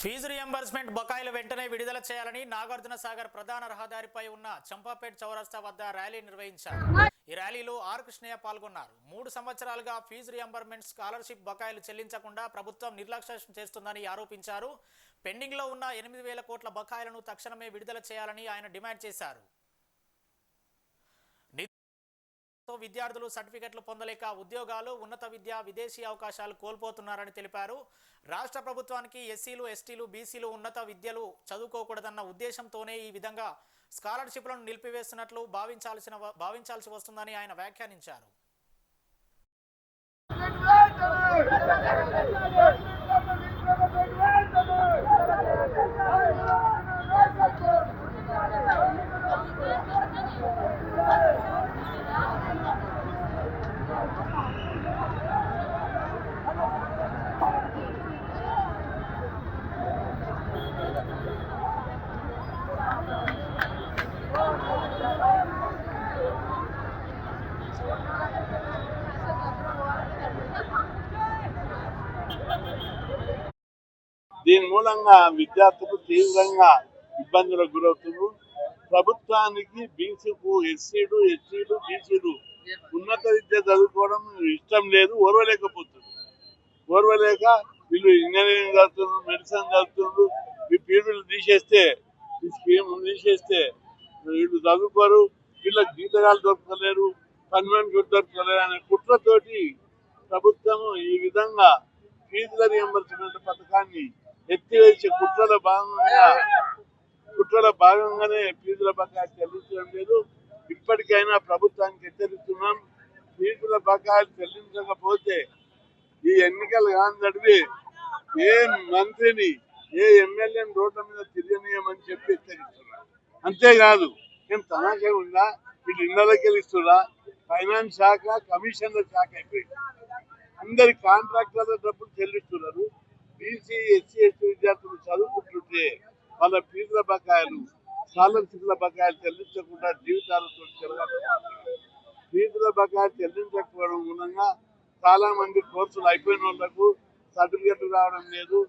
Fee reimbursement బకాయిలు వెంటనే విడుదల చేయాలని నాగార్జున సాగర్ ప్రధాన రహదారిపై ఉన్న చంపాపేట్ చౌరస్తా వద్ద ర్యాలీ నిర్వహించారు. ఈ ర్యాలీలో ఆర్ కృష్ణయ్య పాల్గొన్నారు. 3 సంవత్సరాలుగా ఫీజు రియంబర్స్మెంట్ స్కాలర్షిప్ బకాయిలు చెల్లించకుండా ప్రభుత్వం నిర్లక్ష్యం చేస్తుందని ఆరోపించారు. పెండింగ్ లో ఉన్న 8,000 కోట్ల బకాయిలను తక్షణమే విడుదల చేయాలని ఆయన డిమాండ్ చేశారు. విద్యార్థులు సర్టిఫికెట్లు పొందలేక ఉద్యోగాలు, ఉన్నత విద్య, విదేశీ అవకాశాలు కోల్పోతున్నారని తెలిపారు. రాష్ట్ర ప్రభుత్వానికి ఎస్సీలు, ఎస్టీలు, బీసీలు ఉన్నత విద్యలు చదువుకోకూడదన్న ఉద్దేశంతోనే ఈ విధంగా స్కాలర్షిప్లను నిలిపివేస్తున్నట్లు భావించాల్సి వస్తుందని ఆయన వ్యాఖ్యానించారు. దీని మూలంగా విద్యార్థులు తీవ్రంగా ఇబ్బందులకు గురవుతున్నారు. ప్రభుత్వానికి బీసీకు, ఎస్సీలు, ఎస్టీలు, బీసీలు ఉన్నత విద్య చదువుకోవడం ఇష్టం లేదు, ఓర్వలేక వీళ్ళు ఇంజనీరింగ్ చదువుతున్నారు, మెడిసిన్ చదువుతున్నారు. ఈ పీరియడ్లు తీసేస్తే, ఈ స్కీమ్ తీసేస్తే వీళ్ళు చదువుకోరు, వీళ్ళకి జీతగాలు దొరకలేరు, పర్మనెంట్ దొరకలేరు అనే కుట్రతోటి ప్రభుత్వం ఈ విధంగా ఫీజుల రియంబర్స్మెంట్ పథకాన్ని ఎత్తివేసే కుట్రల భాగంగానే ఫీజుల బకాయిలు చెల్లించడం లేదు. ఇప్పటికైనా ప్రభుత్వానికి హెచ్చరిస్తున్నాం, ఫీజుల బకాయిలు చెల్లించకపోతే ఈ ఎన్నికలు కాని నడివి ఏ మంత్రిని, ఏ ఎమ్మెల్యేని రోడ్ల మీద తిరగనీయమని చెప్పి హెచ్చరిస్తున్నాం. అంతేకాదు, ఏం తమాషా ఉందా, వీళ్ళు ఇళ్లకి వెళ్ళిస్తున్నా, ఫైనాన్స్ శాఖ, కమిషన్ల శాఖ అయిపోయింది. అందరి కాంట్రాక్టర్ల డబ్బులు చెల్లిస్తున్నారు. బీసీ, ఎస్సీ, ఎస్టీ విద్యార్థులు చదువుకుంటుంటే వాళ్ళ ఫీజుల బకాయిలు, స్కాలర్షిప్ల బకాయిలు చెల్లించకుండా జీవితాలతో ఫీజుల బకాయిలు చెల్లించకపోవడం మూలంగా చాలా మంది కోర్సులు అయిపోయిన వాళ్ళకు సర్టిఫికెట్లు రావడం లేదు,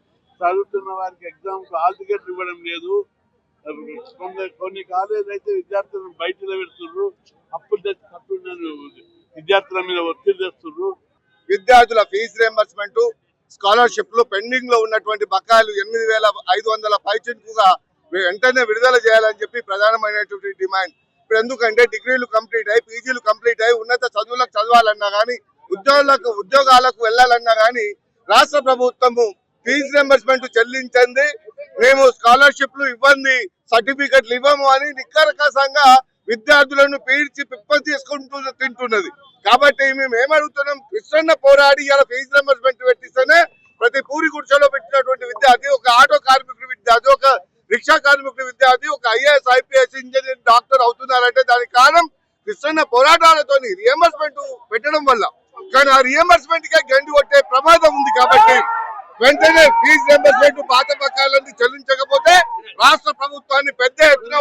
చదువుతున్న వారికి ఎగ్జామ్స్ హాల్ టికెట్లు ఇవ్వడం లేదు. కొన్ని కాలేజీలు అయితే విద్యార్థులను బయటలో పెడుతున్నారు, అప్పులు తెచ్చి కట్టున్నారు, విద్యార్థుల మీద ఒత్తిడి తెస్తున్నారు. విద్యార్థుల ఫీజు రియంబర్స్మెంట్, స్కాలర్షిప్లు పెండింగ్ లో ఉన్నటువంటి బకాయిలు 8,500 పైచిలుకుగా వెంటనే విడుదల చేయాలని చెప్పి ప్రధానమైనటువంటి డిమాండ్. ఇప్పుడు ఎందుకంటే డిగ్రీలు కంప్లీట్ అయ్యి, పీజీలు కంప్లీట్ అయ్యి, ఉన్నత చదువులకు చదవాలన్నా కానీ, ఉద్యోగాలకు వెళ్ళాలన్నా కానీ రాష్ట్ర ప్రభుత్వము ఫీజు రియంబర్స్మెంట్ చెల్లించింది, మేము స్కాలర్షిప్లు ఇవ్వండి, సర్టిఫికెట్లు ఇవ్వము అని నిక్కరకాసంగా విద్యార్థులను పీడ్చి పిప్పలు తీసుకుంటూ తింటున్నది. కాబట్టి మేము ఏమడుగుతున్నాం, కృష్ణన్న పోరాడి ఇలా ఫీజు రియంబర్స్మెంట్ పెట్టిస్తేనే ప్రతి పూరి గుడిసెలో పెట్టినటువంటి విద్యార్థి, ఒక ఆటో కార్మికుడి విద్యార్థి, ఒక రిక్షా కార్మికుడి విద్యార్థి, ఒక ఐఏఎస్, ఐపీఎస్, ఇంజనీర్, డాక్టర్ అవుతున్నారంటే దానికి కారణం కృష్ణన్న పోరాటాలతో రియంబర్స్మెంట్ పెట్టడం వల్ల. కానీ ఆ రియంబర్స్మెంట్ కే గండి కొట్టే ప్రమాదం ఉంది. కాబట్టి వెంటనే ఫీజు రియంబర్స్మెంట్ పాత బకాయిలన్నీ చెల్లించకపోతే రాష్ట్ర ప్రభుత్వాన్ని పెద్ద ఎత్తున